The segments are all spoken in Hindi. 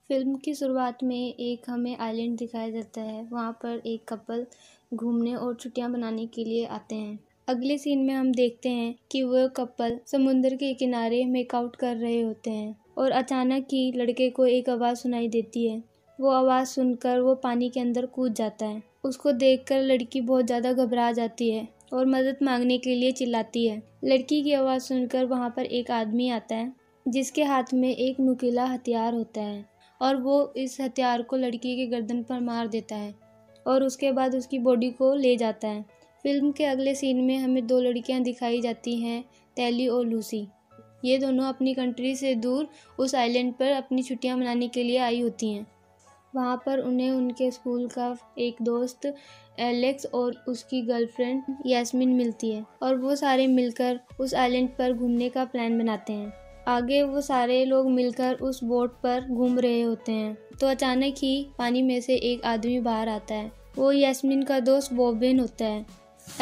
फिल्म की शुरुआत में एक हमें आइलैंड दिखाया जाता है। वहाँ पर एक कपल घूमने और छुट्टियाँ बनाने के लिए आते हैं। अगले सीन में हम देखते हैं कि वह कपल समुद्र के किनारे मेकआउट कर रहे होते हैं और अचानक ही लड़के को एक आवाज़ सुनाई देती है। वो आवाज़ सुनकर वो पानी के अंदर कूद जाता है। उसको देखकर लड़की बहुत ज़्यादा घबरा जाती है और मदद मांगने के लिए चिल्लाती है। लड़की की आवाज़ सुनकर वहाँ पर एक आदमी आता है जिसके हाथ में एक नुकीला हथियार होता है और वो इस हथियार को लड़की के गर्दन पर मार देता है और उसके बाद उसकी बॉडी को ले जाता है। फिल्म के अगले सीन में हमें दो लड़कियां दिखाई जाती हैं, टेली और लूसी। ये दोनों अपनी कंट्री से दूर उस आइलैंड पर अपनी छुट्टियां मनाने के लिए आई होती हैं। वहाँ पर उन्हें उनके स्कूल का एक दोस्त एलेक्स और उसकी गर्लफ्रेंड यास्मीन मिलती है और वो सारे मिलकर उस आइलैंड पर घूमने का प्लान बनाते हैं। आगे वो सारे लोग मिलकर उस बोट पर घूम रहे होते हैं तो अचानक ही पानी में से एक आदमी बाहर आता है। वो यास्मीन का दोस्त बॉबिन होता है।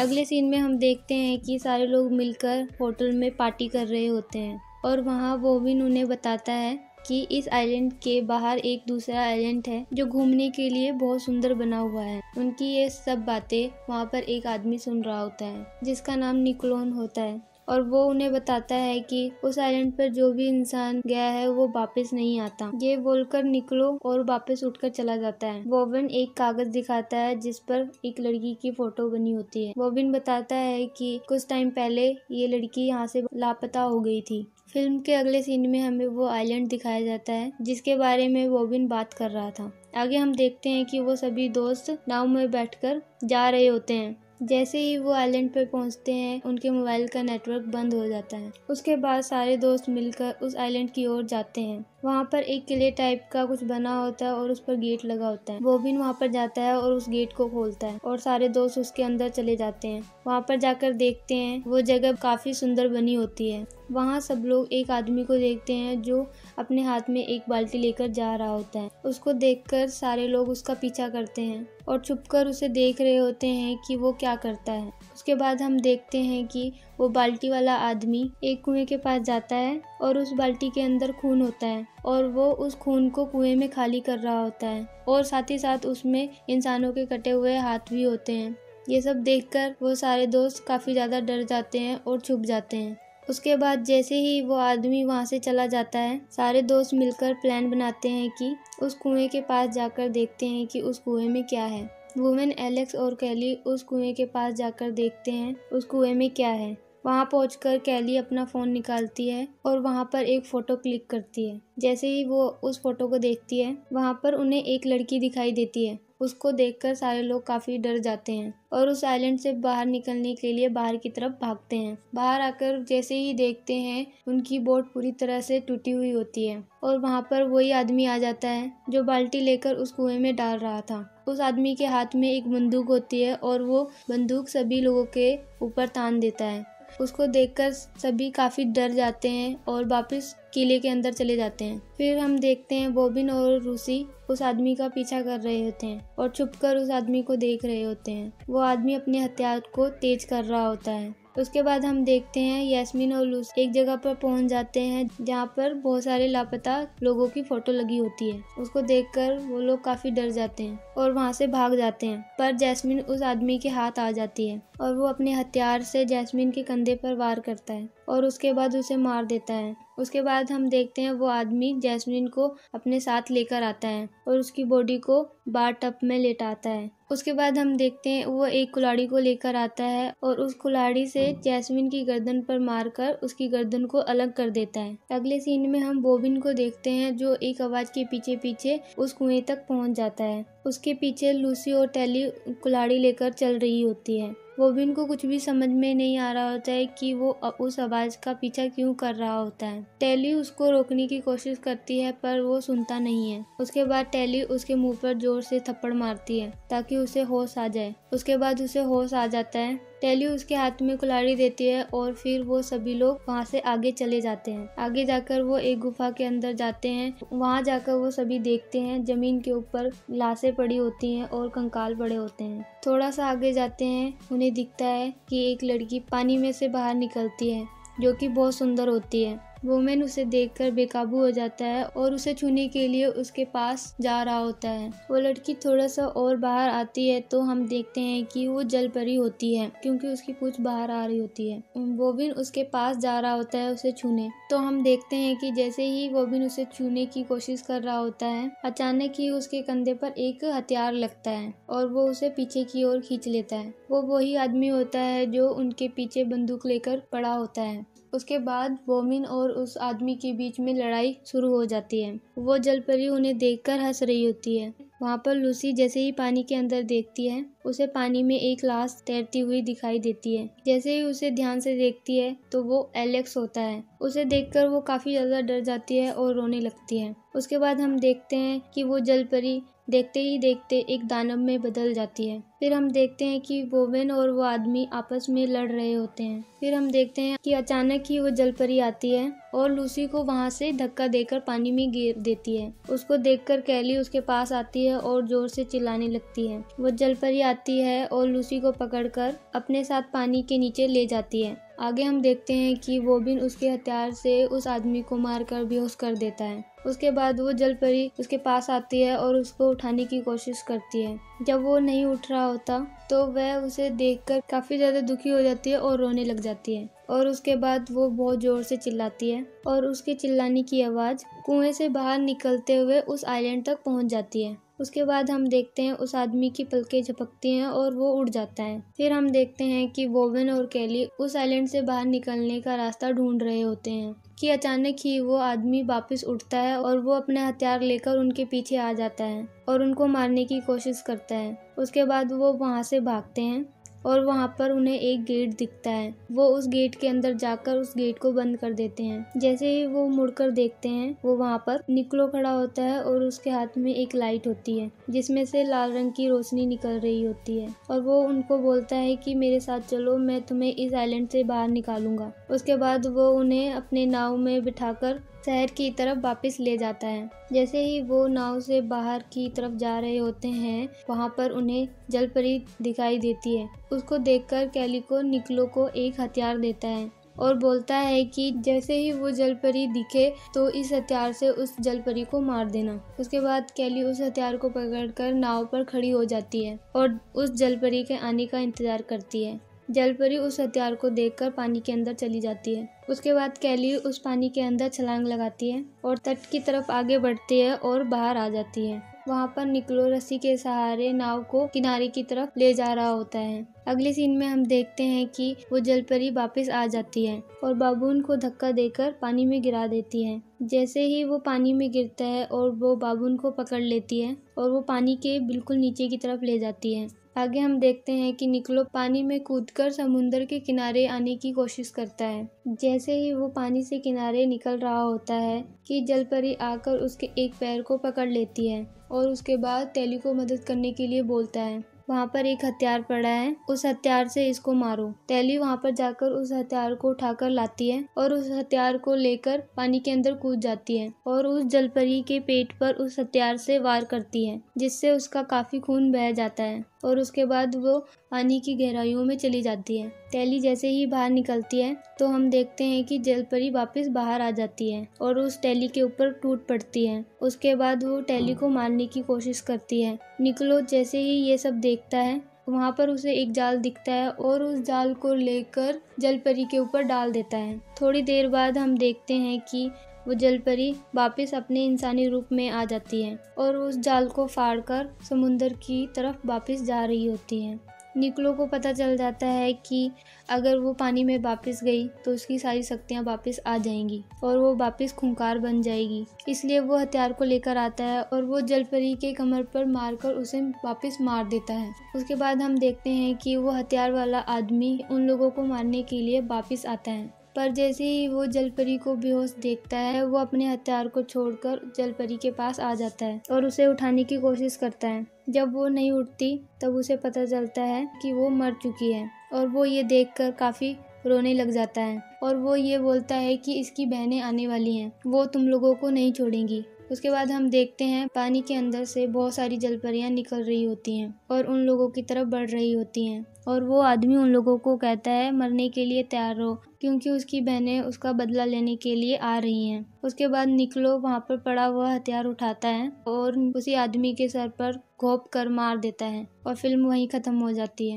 अगले सीन में हम देखते हैं कि सारे लोग मिलकर होटल में पार्टी कर रहे होते हैं और वहाँ बॉबिन उन्हें बताता है कि इस आइलैंड के बाहर एक दूसरा आइलैंड है जो घूमने के लिए बहुत सुंदर बना हुआ है। उनकी ये सब बातें वहाँ पर एक आदमी सुन रहा होता है जिसका नाम निकोलोन होता है और वो उन्हें बताता है कि उस आइलैंड पर जो भी इंसान गया है वो वापस नहीं आता। ये बोलकर निकलो और वापस उठकर चला जाता है। बॉबिन एक कागज दिखाता है जिस पर एक लड़की की फोटो बनी होती है। बॉबिन बताता है कि कुछ टाइम पहले ये लड़की यहाँ से लापता हो गई थी। फिल्म के अगले सीन में हमें वो आइलैंड दिखाया जाता है जिसके बारे में बॉबिन बात कर रहा था। आगे हम देखते हैं कि वो सभी दोस्त नाव में बैठकर जा रहे होते हैं। जैसे ही वो आइलैंड पर पहुंचते हैं उनके मोबाइल का नेटवर्क बंद हो जाता है। उसके बाद सारे दोस्त मिलकर उस आइलैंड की ओर जाते हैं। वहाँ पर एक किले टाइप का कुछ बना होता है और उस पर गेट लगा होता है। बॉबिन वहाँ पर जाता है और उस गेट को खोलता है और सारे दोस्त उसके अंदर चले जाते हैं। वहाँ पर जाकर देखते हैं वो जगह काफी सुंदर बनी होती है। वहाँ सब लोग एक आदमी को देखते हैं जो अपने हाथ में एक बाल्टी लेकर जा रहा होता है। उसको देखकर सारे लोग उसका पीछा करते हैं और छुपकर उसे देख रहे होते हैं कि वो क्या करता है। उसके बाद हम देखते हैं कि वो बाल्टी वाला आदमी एक कुएं के पास जाता है और उस बाल्टी के अंदर खून होता है और वो उस खून को कुएं में खाली कर रहा होता है और साथ ही साथ उसमें इंसानों के कटे हुए हाथ भी होते हैं। ये सब देखकर वो सारे दोस्त काफी ज्यादा डर जाते हैं और छुप जाते हैं। उसके बाद जैसे ही वो आदमी वहाँ से चला जाता है सारे दोस्त मिलकर प्लान बनाते हैं कि उस कुएं के पास जाकर देखते हैं कि उस कुएं में क्या है। वुमेन एलेक्स और कैली उस कुएं के पास जाकर देखते हैं उस कुएं में क्या है। वहाँ पहुंचकर कैली अपना फ़ोन निकालती है और वहाँ पर एक फ़ोटो क्लिक करती है। जैसे ही वो उस फोटो को देखती है वहाँ पर उन्हें एक लड़की दिखाई देती है। उसको देखकर सारे लोग काफ़ी डर जाते हैं और उस आइलैंड से बाहर निकलने के लिए बाहर की तरफ भागते हैं। बाहर आकर जैसे ही देखते हैं उनकी बोट पूरी तरह से टूटी हुई होती है और वहाँ पर वही आदमी आ जाता है जो बाल्टी लेकर उस कुएं में डाल रहा था। उस आदमी के हाथ में एक बंदूक होती है और वो बंदूक सभी लोगों के ऊपर तान देता है। उसको देखकर सभी काफी डर जाते हैं और वापस किले के अंदर चले जाते हैं। फिर हम देखते हैं बॉबिन और रूसी उस आदमी का पीछा कर रहे होते हैं और छुपकर उस आदमी को देख रहे होते हैं। वो आदमी अपने हथियार को तेज कर रहा होता है। उसके बाद हम देखते हैं यास्मीन और लूसी एक जगह पर पहुंच जाते हैं जहाँ पर बहुत सारे लापता लोगों की फोटो लगी होती है। उसको देखकर वो लोग काफी डर जाते हैं और वहाँ से भाग जाते हैं, पर जैस्मिन उस आदमी के हाथ आ जाती है और वो अपने हथियार से जैस्मिन के कंधे पर वार करता है और उसके बाद उसे मार देता है। उसके बाद हम देखते हैं वो आदमी जैस्मिन को अपने साथ लेकर आता है और उसकी बॉडी को बार टब में लेटाता है। उसके बाद हम देखते हैं वो एक कुल्हाड़ी को लेकर आता है और उस कुल्हाड़ी से जैस्मिन की गर्दन पर मारकर उसकी गर्दन को अलग कर देता है। अगले सीन में हम बॉबिन को देखते हैं जो एक आवाज के पीछे पीछे उस कुएं तक पहुंच जाता है। उसके पीछे लूसी और टेली कुल्हाड़ी लेकर चल रही होती है। बॉबिन को कुछ भी समझ में नहीं आ रहा होता है कि वो उस आवाज का पीछा क्यों कर रहा होता है। टेली उसको रोकने की कोशिश करती है पर वो सुनता नहीं है। उसके बाद टेली उसके मुंह पर जोर से थप्पड़ मारती है ताकि उसे होश आ जाए। उसके बाद उसे होश आ जाता है। टेली उसके हाथ में कुल्हाड़ी देती है और फिर वो सभी लोग वहाँ से आगे चले जाते हैं। आगे जाकर वो एक गुफा के अंदर जाते हैं। वहाँ जाकर वो सभी देखते हैं जमीन के ऊपर लाशें पड़ी होती हैं और कंकाल पड़े होते हैं। थोड़ा सा आगे जाते हैं, उन्हें दिखता है कि एक लड़की पानी में से बाहर निकलती है जो कि बहुत सुंदर होती है। वोमेन उसे देखकर बेकाबू हो जाता है और उसे छूने के लिए उसके पास जा रहा होता है। वो लड़की थोड़ा सा और बाहर आती है तो हम देखते हैं कि वो जल परी होती है, क्योंकि उसकी पूंछ बाहर आ रही होती है। वोबिन उसके पास जा रहा होता है उसे छूने, तो हम देखते हैं कि जैसे ही वोबिन उसे छूने की कोशिश कर रहा होता है, अचानक ही उसके कंधे पर एक हथियार लगता है और वो उसे पीछे की ओर खींच लेता है। वो वही आदमी होता है जो उनके पीछे बंदूक लेकर पड़ा होता है। उसके बाद वोमिन और उस आदमी के बीच में लड़ाई शुरू हो जाती है। वो जलपरी उन्हें देखकर हंस रही होती है। वहाँ पर लूसी जैसे ही पानी के अंदर देखती है, उसे पानी में एक लाश तैरती हुई दिखाई देती है। जैसे ही उसे ध्यान से देखती है तो वो एलेक्स होता है। उसे देखकर वो काफी ज्यादा डर जाती है और रोने लगती है। उसके बाद हम देखते हैं कि वो जलपरी देखते ही देखते एक दानव में बदल जाती है। फिर हम देखते हैं कि वोवेन और वो आदमी आपस में लड़ रहे होते हैं। फिर हम देखते हैं कि अचानक ही वो जलपरी आती है और लूसी को वहाँ से धक्का देकर पानी में गिर देती है। उसको देखकर कैली उसके पास आती है और जोर से चिल्लाने लगती है। वो जलपरी आती है और लूसी को पकड़कर अपने साथ पानी के नीचे ले जाती है। आगे हम देखते हैं कि वोबिन उसके हथियार से उस आदमी को मारकर बेहोश कर देता है। उसके बाद वो जलपरी उसके पास आती है और उसको उठाने की कोशिश करती है। जब वो नहीं उठ रहा होता तो वह उसे देखकर काफी ज्यादा दुखी हो जाती है और रोने लग जाती है। और उसके बाद वो बहुत जोर से चिल्लाती है और उसके चिल्लाने की आवाज कुएं से बाहर निकलते हुए उस आइलैंड तक पहुंच जाती है। उसके बाद हम देखते हैं उस आदमी की पलकें झपकती हैं और वो उड़ जाता है। फिर हम देखते हैं कि वोवेन और कैली उस आइलैंड से बाहर निकलने का रास्ता ढूंढ रहे होते हैं कि अचानक ही वो आदमी वापस उठता है और वो अपने हथियार लेकर उनके पीछे आ जाता है और उनको मारने की कोशिश करता है। उसके बाद वो वहाँ से भागते हैं और वहाँ पर उन्हें एक गेट दिखता है। वो उस गेट के अंदर जाकर उस गेट को बंद कर देते हैं। जैसे ही वो मुड़कर देखते हैं, वो वहाँ पर निक्लो खड़ा होता है और उसके हाथ में एक लाइट होती है जिसमें से लाल रंग की रोशनी निकल रही होती है और वो उनको बोलता है कि मेरे साथ चलो, मैं तुम्हें इस आइलैंड से बाहर निकालूंगा। उसके बाद वो उन्हें अपने नाव में बिठाकर शहर की तरफ वापस ले जाता है। जैसे ही वो नाव से बाहर की तरफ जा रहे होते हैं, वहाँ पर उन्हें जलपरी दिखाई देती है। उसको देखकर कैली को निक्लो को एक हथियार देता है और बोलता है कि जैसे ही वो जलपरी दिखे तो इस हथियार से उस जलपरी को मार देना। उसके बाद कैली उस हथियार को पकड़कर नाव पर खड़ी हो जाती है और उस जलपरी के आने का इंतजार करती है। जलपरी उस हथियार को देखकर पानी के अंदर चली जाती है। उसके बाद कैली उस पानी के अंदर छलांग लगाती है और तट की तरफ आगे बढ़ती है और बाहर आ जाती है। वहाँ पर निक्लो रस्सी के सहारे नाव को किनारे की तरफ ले जा रहा होता है। अगले सीन में हम देखते हैं कि वो जलपरी वापस आ जाती है और बाबून को धक्का देकर पानी में गिरा देती है। जैसे ही वो पानी में गिरता है और वो बाबून को पकड़ लेती है और वो पानी के बिल्कुल नीचे की तरफ ले जाती है। आगे हम देखते हैं कि निक्लो पानी में कूदकर समुद्र के किनारे आने की कोशिश करता है। जैसे ही वो पानी से किनारे निकल रहा होता है कि जलपरी आकर उसके एक पैर को पकड़ लेती है और उसके बाद टेली को मदद करने के लिए बोलता है। वहाँ पर एक हथियार पड़ा है, उस हथियार से इसको मारो। टेली वहाँ पर जाकर उस हथियार को उठाकर लाती है और उस हथियार को लेकर पानी के अंदर कूद जाती है और उस जलपरी के पेट पर उस हथियार से वार करती है, जिससे उसका काफी खून बह जाता है और उसके बाद वो पानी की गहराइयों में चली जाती है। टेली जैसे ही बाहर निकलती है तो हम देखते हैं कि जलपरी वापस बाहर आ जाती है और उस टेली के ऊपर टूट पड़ती है। उसके बाद वो टेली को मारने की कोशिश करती है। निक्लो जैसे ही ये सब देखता है, वहाँ पर उसे एक जाल दिखता है और उस जाल को लेकर जलपरी के ऊपर डाल देता है। थोड़ी देर बाद हम देखते हैं कि वो जलपरी वापस अपने इंसानी रूप में आ जाती है और उस जाल को फाड़कर समुद्र की तरफ वापस जा रही होती है। निक्लो को पता चल जाता है कि अगर वो पानी में वापस गई तो उसकी सारी शक्तियाँ वापस आ जाएंगी और वो वापस खूंखार बन जाएगी। इसलिए वो हथियार को लेकर आता है और वो जलपरी के कमर पर मारकर उसे वापस मार देता है। उसके बाद हम देखते हैं कि वो हथियार वाला आदमी उन लोगों को मारने के लिए वापस आता है, पर जैसे ही वो जलपरी को बेहोश देखता है, वो अपने हथियार को छोड़कर जलपरी के पास आ जाता है और उसे उठाने की कोशिश करता है। जब वो नहीं उठती तब उसे पता चलता है कि वो मर चुकी है और वो ये देखकर काफी रोने लग जाता है और वो ये बोलता है कि इसकी बहनें आने वाली हैं, वो तुम लोगों को नहीं छोड़ेंगी। उसके बाद हम देखते हैं पानी के अंदर से बहुत सारी जलपरियां निकल रही होती हैं और उन लोगों की तरफ बढ़ रही होती हैं और वो आदमी उन लोगों को कहता है मरने के लिए तैयार रहो, क्योंकि उसकी बहनें उसका बदला लेने के लिए आ रही हैं। उसके बाद निकलो वहाँ पर पड़ा हुआ हथियार उठाता है और उसी आदमी के सर पर घोंप कर मार देता है और फिल्म वहीं खत्म हो जाती है।